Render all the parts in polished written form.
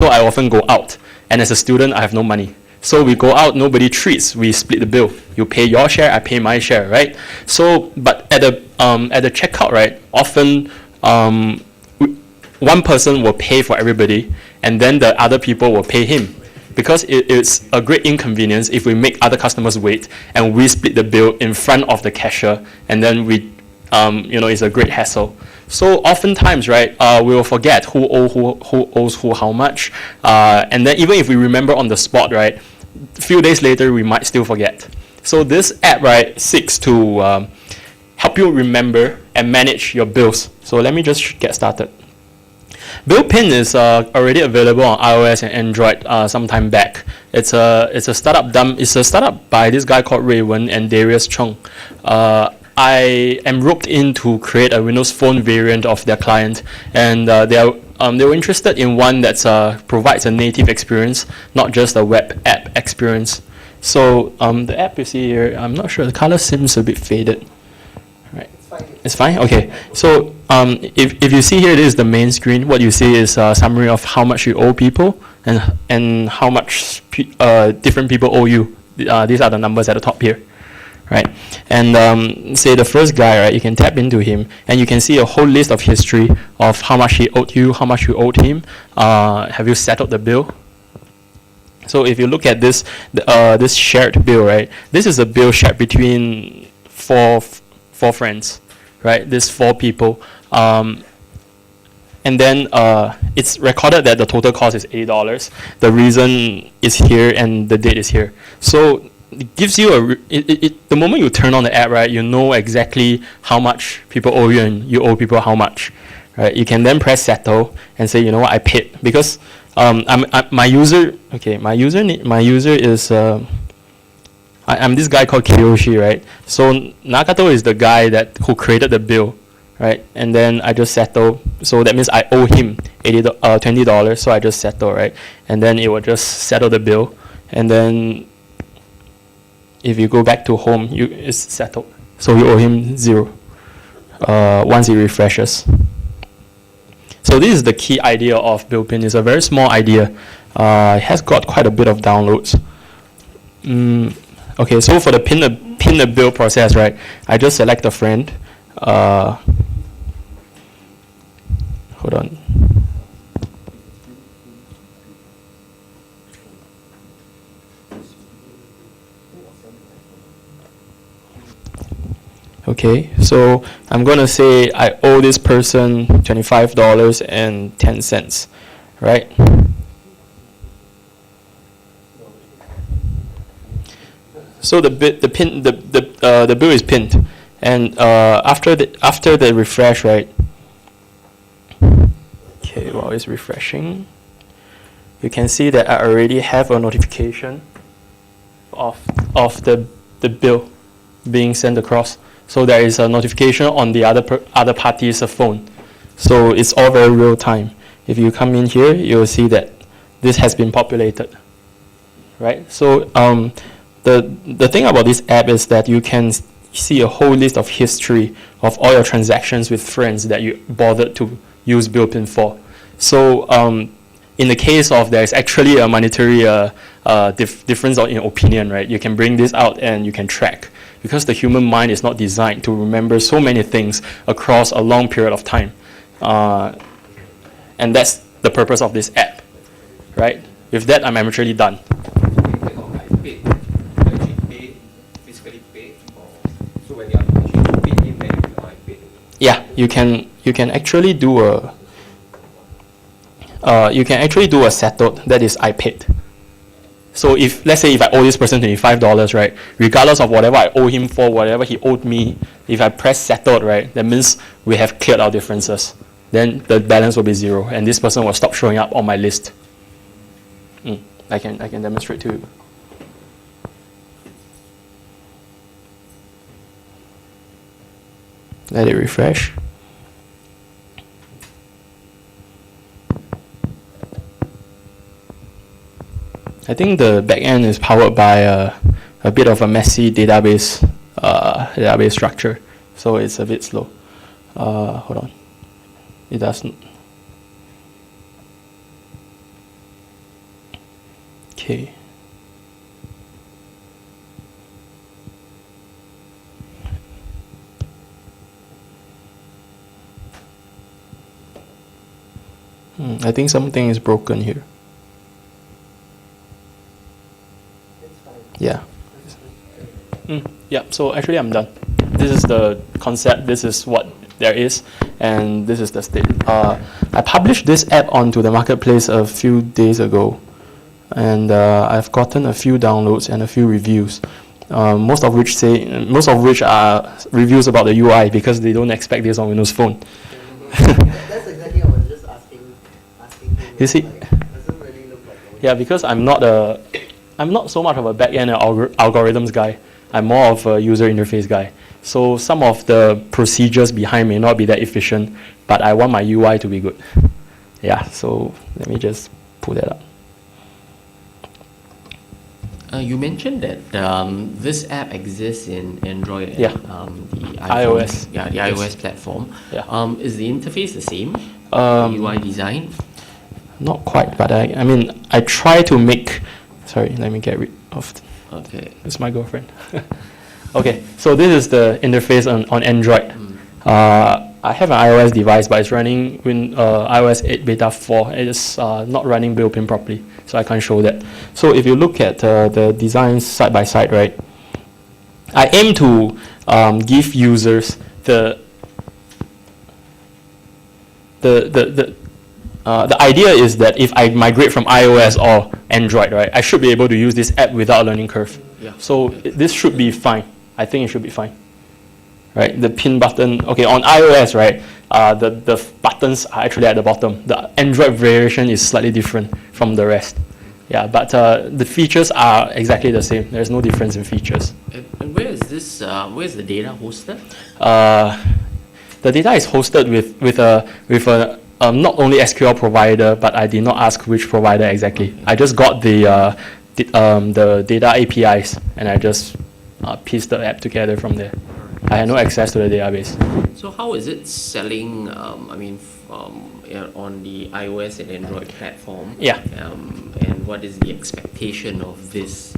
example, I often go out, and as a student, I have no money. So we go out, nobody treats, we split the bill. You pay your share, I pay my share, right? So, but at the checkout, right, often one person will pay for everybody, and then the other people will pay him. Because it's a great inconvenience if we make other customers wait and we split the bill in front of the cashier, and then we, it's a great hassle. So oftentimes, right, we will forget who owes who how much, and then even if we remember on the spot, right, a few days later we might still forget. So this app, right, seeks to help you remember and manage your bills. So let me just get started. BillPin is already available on iOS and Android some time back. It's a startup by this guy called Raymond and Darius Chung. I am roped in to create a Windows Phone variant of their client, and they were interested in one that provides a native experience, not just a web app experience. So the app you see here, I'm not sure, the color seems a bit faded. Right. It's fine? Okay. So if you see here, this is the main screen. What you see is a summary of how much you owe people and how much different people owe you. These are the numbers at the top here. Right. And say the first guy, right, you can tap into him and you can see a whole list of history of how much he owed you, how much you owed him. Have you settled the bill? So if you look at this, this shared bill, right, this is a bill shared between four friends, right? There's 4 people. And then it's recorded that the total cost is $80. The reason is here and the date is here. So it gives you the moment you turn on the app, right, you know exactly how much people owe you and you owe people how much, right? You can then press settle and say, you know what, I paid, because my user is I'm this guy called Kiyoshi, right? So Nagato is the guy who created the bill, right? And then I just settle. So that means I owe him $20. So I just settle, right? And then it will just settle the bill. And then if you go back to home, it's settled. So you owe him 0 once it refreshes. So this is the key idea of BillPin. It's a very small idea. It has got quite a bit of downloads. Okay, so for the pin the bill process, right, I just select a friend. Hold on. Okay, so I'm going to say I owe this person $25.10, right? So the bill is pinned, and after the refresh, right? Okay, while it's refreshing, you can see that I already have a notification of the bill being sent across. So there is a notification on the other party's phone. So it's all very real time. If you come in here, you'll see that this has been populated, right? So the thing about this app is that you can see a whole list of history of all your transactions with friends that you bothered to use BillPin for. So in the case of there's actually a monetary difference in opinion, right? You can bring this out and you can track, because the human mind is not designed to remember so many things across a long period of time. And that's the purpose of this app, right? With that, I'm actually done. Yeah, you can actually do a settled, that is I paid. So if, let's say if I owe this person $25, right, regardless of whatever I owe him for, whatever he owed me, if I press settled, right, that means we have cleared our differences. Then the balance will be 0, and this person will stop showing up on my list. I can demonstrate to you. Let it refresh. I think the backend is powered by a bit of a messy database structure, so it's a bit slow. Hold on, it doesn't. Okay. I think something is broken here. Yeah. Yeah, so actually I'm done. This is the concept, this is what there is, and this is the state. I published this app onto the marketplace a few days ago, and I've gotten a few downloads and a few reviews, most of which are reviews about the UI because they don't expect this on Windows Phone. That's exactly what I was just asking him. You see? Like, doesn't really look like a Yeah, because I'm not so much of a back-end algorithms guy. I'm more of a user interface guy. So some of the procedures behind may not be that efficient, but I want my UI to be good. Yeah, so let me just pull that up. You mentioned that this app exists in Android and Yeah. the iOS. Yeah, the iOS platform. Yeah. Is the interface the same? The UI design? Not quite, but I mean, I try to make, sorry, let me get rid of, Okay. it's my girlfriend. Okay, so this is the interface on Android. I have an iOS device, but it's running iOS 8 beta 4. It is not running BillPin properly, so I can't show that. So if you look at the designs side by side, right, I aim to give users the idea is that if I migrate from iOS or Android, right, I should be able to use this app without a learning curve. Yeah. So this should be fine. I think it should be fine. Right, the pin button. Okay, on iOS, right, the buttons are actually at the bottom. The Android variation is slightly different from the rest. Yeah, but the features are exactly the same. There's no difference in features. And where is this? Where is the data hosted? The data is hosted with a not only SQL provider, but I did not ask which provider exactly. I just got the data APIs and I just pieced the app together from there. I had no access to the database. So how is it selling? On the iOS and Android platform. Yeah. And what is the expectation of this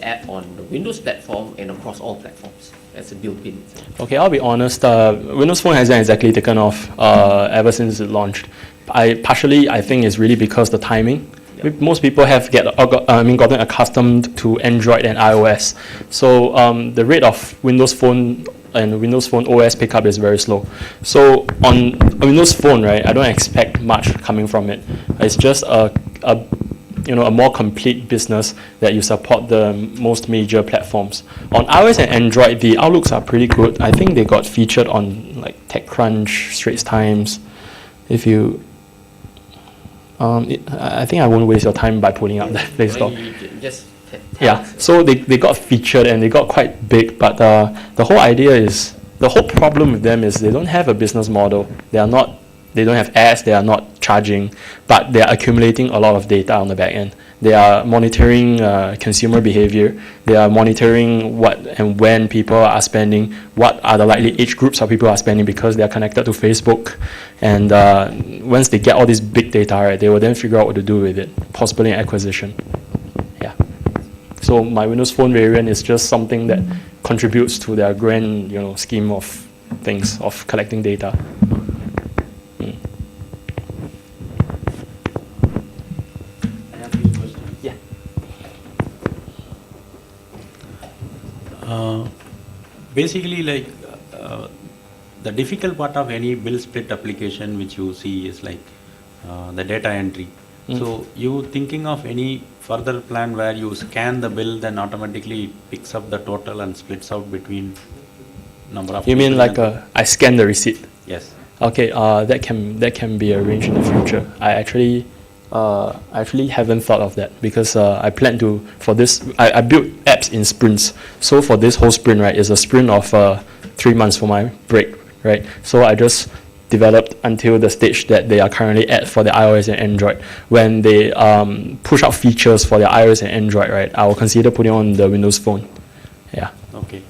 app on the Windows platform and across all platforms as a built-in? Okay, I'll be honest. Windows Phone hasn't exactly taken off ever since it launched. I think it's really because the timing. Yeah. Most people have gotten accustomed to Android and iOS. So the rate of Windows Phone and Windows Phone OS pickup is very slow. So on Windows Phone, right, I don't expect much coming from it. It's just a more complete business that you support the most major platforms. On iOS and Android, the outlooks are pretty good. I think they got featured on like TechCrunch, Straits Times. If you, I think I won't waste your time by pulling up the Play Store. Yeah, so they got featured and they got quite big, but the whole problem with them is they don't have a business model. They don't have ads, they are not charging, but they are accumulating a lot of data on the back end. They are monitoring consumer behavior. They are monitoring what and when people are spending, what are the likely age groups of people are spending because they are connected to Facebook. And once they get all this big data, right, they will then figure out what to do with it, possibly an acquisition. Yeah. So my Windows Phone variant is just something that contributes to their grand, scheme of things of collecting data. Basically, the difficult part of any bill split application which you see is like the data entry. So you thinking of any further plan where you scan the bill, then automatically picks up the total and splits out between number of. You mean like I scan the receipt? Yes. Okay, that can be arranged in the future. I actually haven't thought of that because I plan to, for this, I built apps in sprints. So for this whole sprint, right, is a sprint of 3 months for my break, right? So I just developed until the stage that they are currently at for the iOS and Android. When they push out features for the iOS and Android, right, I will consider putting on the Windows Phone. Yeah. Okay.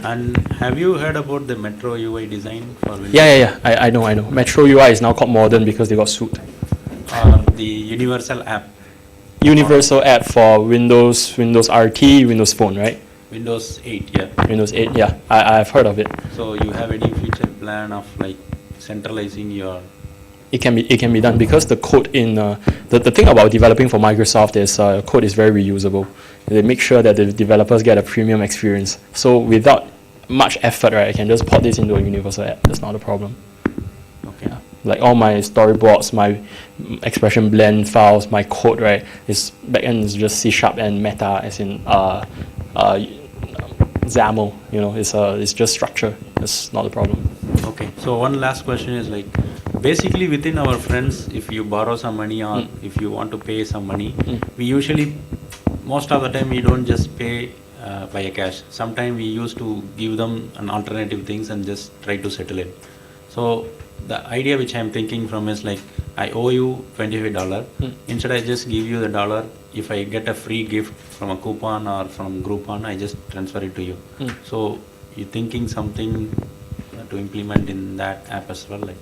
And have you heard about the Metro UI design for Windows? Yeah. I know. Metro UI is now called modern because they got sued. The universal app. universal app for Windows RT, Windows Phone, right? Windows 8, yeah. Windows 8, yeah. I've heard of it. So you have any future plan of like centralizing your? It can be done because the code in the thing about developing for Microsoft is code is very reusable. They make sure that the developers get a premium experience. So without much effort, right, I can just port this into a universal app. That's not a problem. Okay. Yeah. Like all my storyboards, my expression blend files, my code, right, is backend is just C# and Meta, as in XAML. It's just structure. It's not a problem. Okay. So one last question is like, basically within our friends, if you borrow some money or if you want to pay some money, we usually, most of the time we don't just pay via cash. Sometimes we used to give them an alternative things and just try to settle it. So the idea which I'm thinking from is like, I owe you $25. Instead I just give you the dollar. If I get a free gift from a coupon or from Groupon, I just transfer it to you. So you thinking something to implement in that app as well, like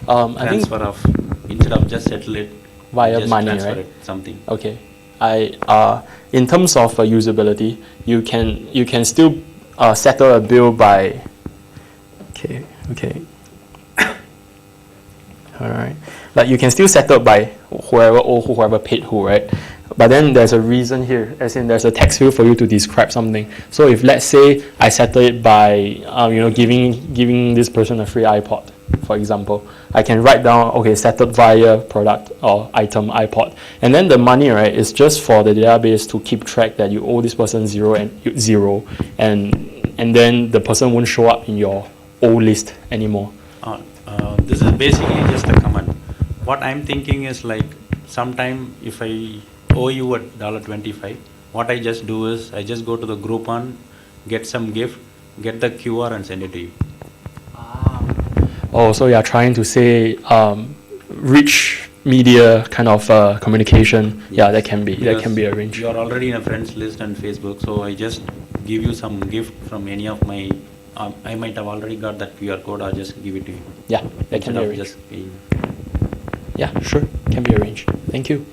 I think transfer of, instead of just settle it via just money, transfer right? it, something. Okay. In terms of usability, you can still settle a bill by. Okay. All right. Like you can still settle by whoever paid who, right? But then there's a reason here, as in there's a text field for you to describe something. So if let's say I settle it by giving this person a free iPod, for example, I can write down, okay, settled via product or item iPod, and then the money, right, is just for the database to keep track that you owe this person zero, and then the person won't show up in your old list anymore. This is basically just a command. What I'm thinking is like, sometime if I owe you at $25, what I just do is I just go to the Groupon, get some gift, get the QR and send it to you. Oh, so you're trying to say rich media kind of communication? Yes. Yeah, that can be Because arranged. you are already in a friends list on Facebook, so I just give you some gift from any of my. I might have already got that QR code. I'll just give it to you. Yeah, that can Instead be of arranged. just paying. Yeah, sure, can be arranged. Thank you.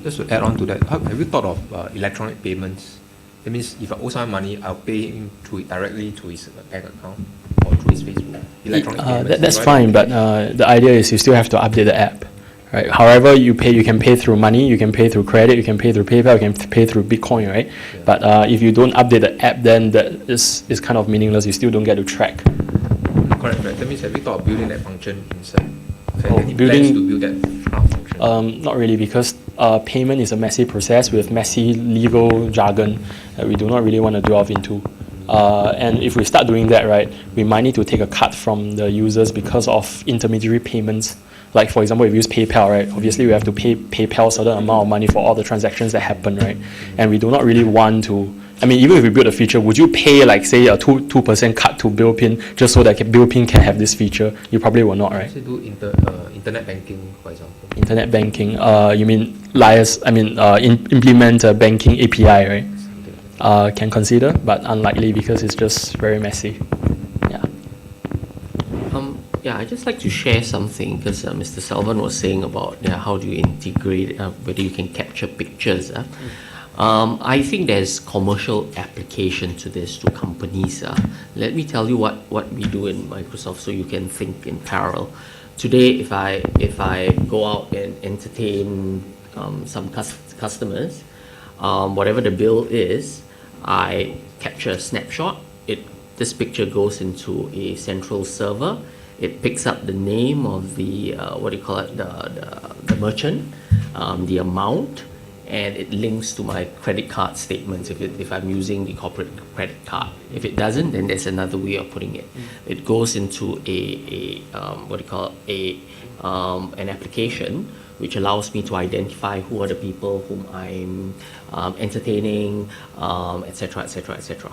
Just to add on to that, have you thought of electronic payments? That means if I owe someone money, I'll pay him directly to his bank account or through his Facebook. Electronic payments. That's fine, but the idea is you still have to update the app, right? However you pay, you can pay through money, you can pay through credit, you can pay through PayPal, you can pay through Bitcoin, right? Yeah. But if you don't update the app, then that is kind of meaningless. You still don't get to track. Correct. That means have you thought of building that function inside? Any building- plans to build that function? Not really, because payment is a messy process with messy legal jargon that we do not really want to delve into. And if we start doing that, right, we might need to take a cut from the users because of intermediary payments. Like, for example, if we use PayPal, right, obviously we have to pay PayPal a certain amount of money for all the transactions that happen, right? And we do not really want to, I mean, even if we build a feature, would you pay, like, say, a 2% cut to BillPin just so that BillPin can have this feature? You probably will not, right? Say do internet banking, for example. Internet banking, you mean implement a banking API, right? Can consider, but unlikely because it's just very messy. Yeah. Yeah, I'd just like to share something because Mr. Salvan was saying about how do you integrate, whether you can capture pictures. I think there's commercial application to this to companies. Let me tell you what we do in Microsoft so you can think in parallel. Today, if I go out and entertain some customers, whatever the bill is, I capture a snapshot. This picture goes into a central server. It picks up the name of the the merchant, the amount, and it links to my credit card statements if I'm using the corporate credit card. If it doesn't, then there's another way of putting it. It goes into an application which allows me to identify who are the people whom I'm entertaining, etc., etc., etc.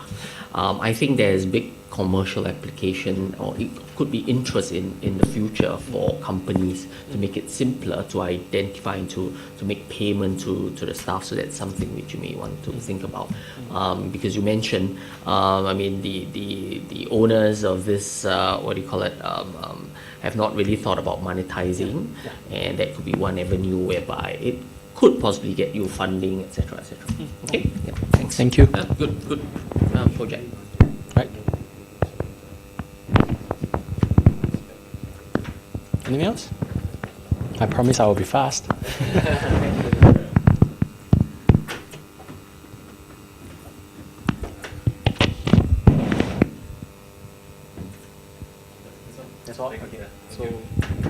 I think there's big commercial application, or it could be interest in the future for companies to make it simpler to identify and to make payment to the staff. So that's something which you may want to think about, because you mentioned, I mean, the owners of this have not really thought about monetizing, and that could be one avenue whereby it could possibly get you funding, etc., etc. Okay, yeah, thanks. Thank you. Good project. Right. Anything else? I promise I will be fast. That's all. Okay. So.